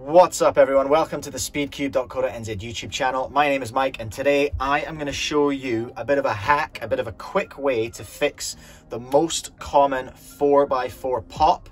What's up everyone, welcome to the Speedcube.co.nz YouTube channel. My name is Mike and today I am going to show you a bit of a hack, a bit of a quick way to fix the most common 4x4 pop.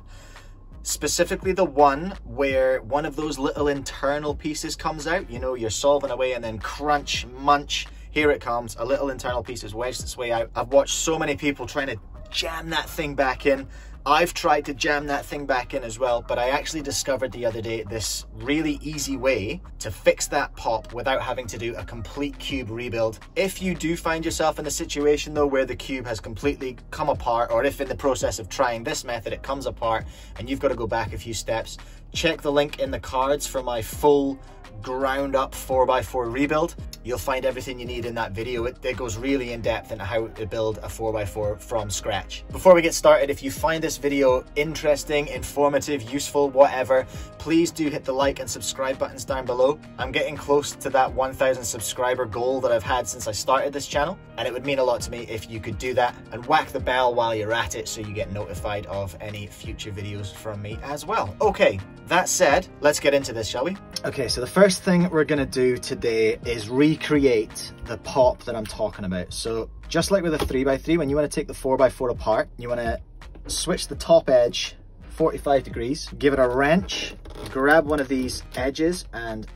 Specifically the one where one of those little internal pieces comes out. You know, you're solving away and then crunch, munch, here it comes, a little internal piece has wedged its way out. I've watched so many people trying to jam that thing back in. I've tried to jam that thing back in as well, but I actually discovered the other day this really easy way to fix that pop without having to do a complete cube rebuild. If you do find yourself in a situation though where the cube has completely come apart, or if in the process of trying this method it comes apart and you've got to go back a few steps, check the link in the cards for my full ground up 4x4 rebuild. You'll find everything you need in that video. It goes really in depth into how to build a 4x4 from scratch. Before we get started, if you find this video interesting, informative, useful, whatever, please do hit the like and subscribe buttons down below. I'm getting close to that 1,000 subscriber goal that I've had since I started this channel, and it would mean a lot to me if you could do that, and whack the bell while you're at it so you get notified of any future videos from me as well. Okay, that said, let's get into this, shall we? Okay, so the first thing we're gonna do today is recreate the pop that I'm talking about. So just like with a 3x3, when you want to take the 4x4 apart, you want to switch the top edge 45 degrees, give it a wrench, grab one of these edges and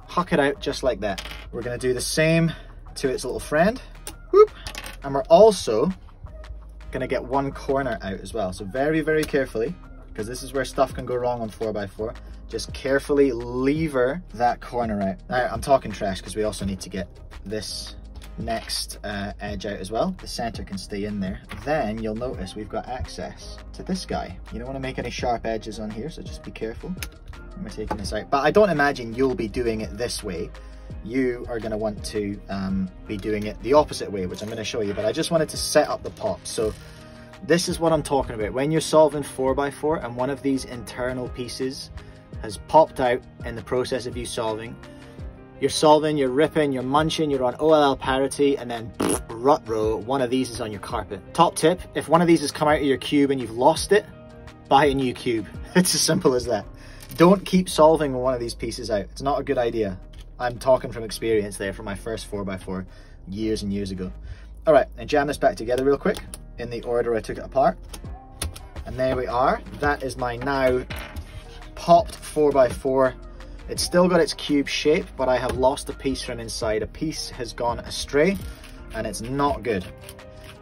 huck it out just like that. We're going to do the same to its little friend. Whoop. And we're also going to get one corner out as well. So very, very carefully, because this is where stuff can go wrong on 4x4. Just carefully lever that corner out. Now, I'm talking trash because we also need to get this next edge out as well. The center can stay in there. Then you'll notice we've got access to this guy. You don't want to make any sharp edges on here, so just be careful when we're taking this out. But I don't imagine you'll be doing it this way. You are going to want to be doing it the opposite way, which I'm going to show you. But I just wanted to set up the pop. So this is what I'm talking about. When you're solving 4x4 and one of these internal pieces has popped out in the process of you solving, you're ripping, you're munching, you're on OLL parity, and then rut row, one of these is on your carpet. Top tip, if one of these has come out of your cube and you've lost it, buy a new cube. It's as simple as that. Don't keep solving when one of these pieces out. It's not a good idea. I'm talking from experience there from my first 4x4 years and years ago. All right, and jam this back together real quick in the order I took it apart. And there we are. That is my now popped 4x4. It's still got its cube shape, but I have lost a piece from inside. A piece has gone astray and it's not good.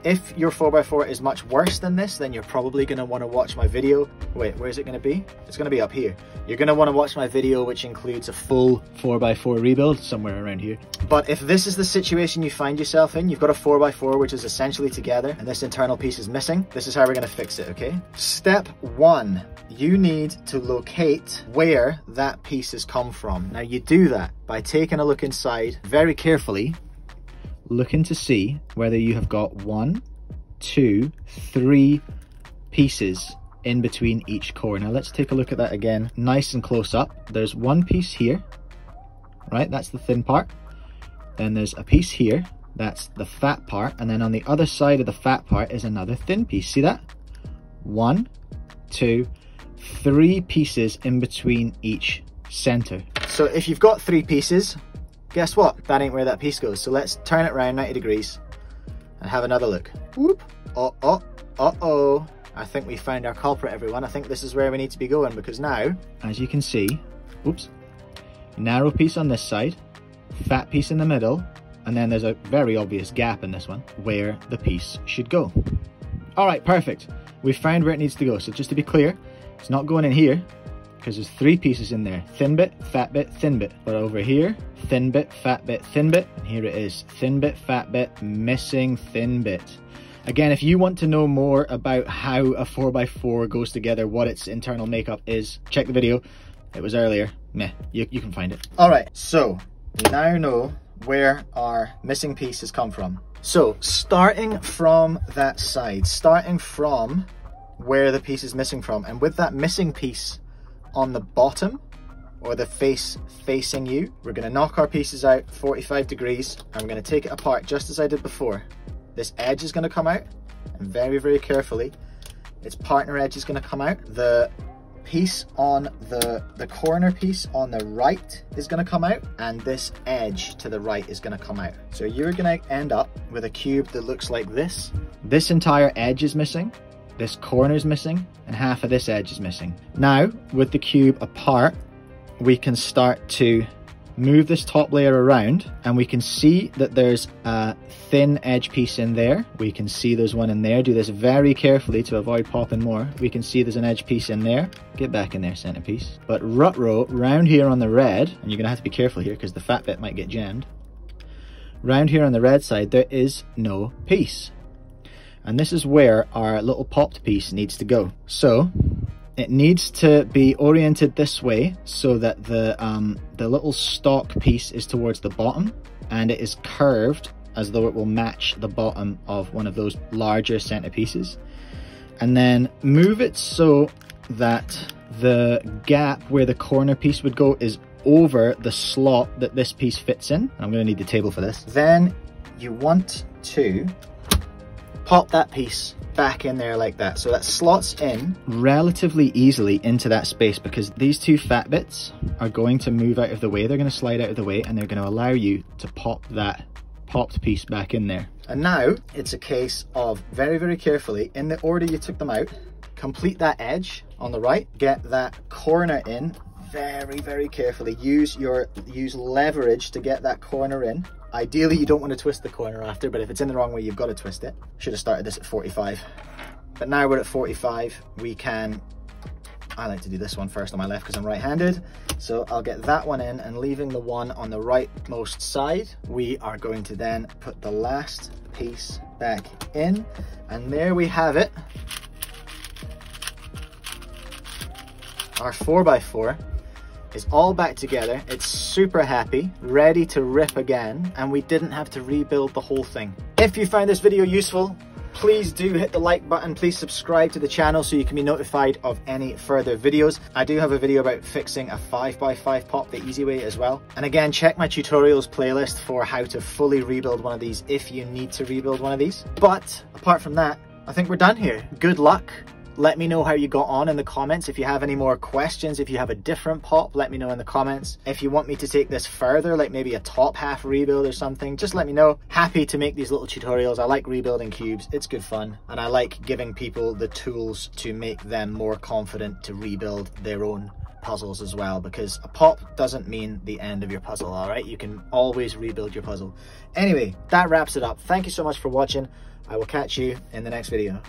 If your 4x4 is much worse than this, then you're probably going to want to watch my video. Wait, where is it going to be? It's going to be up here. You're going to want to watch my video, which includes a full 4x4 rebuild somewhere around here. But if this is the situation you find yourself in, you've got a 4x4 which is essentially together and this internal piece is missing, this is how we're going to fix it, okay? Step one, you need to locate where that piece has come from. Now you do that by taking a look inside very carefully, looking to see whether you have got 1, 2, 3 pieces in between each core. Now let's take a look at that again, nice and close up. There's one piece here, right? That's the thin part. Then there's a piece here, that's the fat part. And then on the other side of the fat part is another thin piece. See that? 1, 2, 3 pieces in between each center. So if you've got 3 pieces, guess what? That ain't where that piece goes. So let's turn it around 90 degrees and have another look. Whoop. Uh-oh. I think we found our culprit, everyone. I think this is where we need to be going, because now, as you can see, oops, narrow piece on this side, fat piece in the middle, and then there's a very obvious gap in this one where the piece should go. All right, perfect. We've found where it needs to go. So just to be clear, it's not going in here, because there's 3 pieces in there. Thin bit, fat bit, thin bit. But over here, thin bit, fat bit, thin bit. And here it is, thin bit, fat bit, missing thin bit. Again, if you want to know more about how a 4x4 goes together, what its internal makeup is, check the video. It was earlier. Meh, you can find it. All right, so we now know where our missing piece has come from. So starting from that side, starting from where the piece is missing from, and with that missing piece on the bottom, or the face facing you, we're going to knock our pieces out 45 degrees and we're going to take it apart just as I did before. This edge is going to come out, and very, very carefully, its partner edge is going to come out. The piece on the corner piece on the right is going to come out, and this edge to the right is going to come out. So you're going to end up with a cube that looks like this. This entire edge is missing, this corner is missing, and half of this edge is missing. Now, with the cube apart, we can start to move this top layer around, and we can see that there's a thin edge piece in there. We can see there's one in there. Do this very carefully to avoid popping more. We can see there's an edge piece in there. Get back in there, centerpiece. But rut row round here on the red, and you're gonna have to be careful here because the fat bit might get jammed. Round here on the red side, there is no piece. And this is where our little popped piece needs to go. So it needs to be oriented this way so that the little stock piece is towards the bottom, and it is curved as though it will match the bottom of one of those larger centerpieces. And then move it so that the gap where the corner piece would go is over the slot that this piece fits in. I'm going to need the table for this. Then you want to pop that piece back in there like that, so that slots in relatively easily into that space, because these two fat bits are going to move out of the way. They're going to slide out of the way, and they're going to allow you to pop that popped piece back in there. And now it's a case of very, very carefully, in the order you took them out, complete that edge on the right, get that corner in very, very carefully. Use leverage to get that corner in. Ideally, you don't want to twist the corner after, but if it's in the wrong way, you've got to twist it. Should have started this at 45. But now we're at 45, we can, I like to do this one first on my left because I'm right-handed. So I'll get that one in, and leaving the one on the rightmost side, we are going to then put the last piece back in. And there we have it. Our 4x4 is all back together. It's super happy, ready to rip again, and we didn't have to rebuild the whole thing. If you found this video useful, please do hit the like button. Please subscribe to the channel so you can be notified of any further videos. I do have a video about fixing a 5x5 pop the easy way as well. And again, check my tutorials playlist for how to fully rebuild one of these if you need to rebuild one of these. But apart from that, I think we're done here. Good luck. Let me know how you got on in the comments. If you have any more questions, if you have a different pop, let me know in the comments. If you want me to take this further, like maybe a top half rebuild or something, just let me know. Happy to make these little tutorials. I like rebuilding cubes. It's good fun. And I like giving people the tools to make them more confident to rebuild their own puzzles as well, because a pop doesn't mean the end of your puzzle, all right? You can always rebuild your puzzle. Anyway, that wraps it up. Thank you so much for watching. I will catch you in the next video.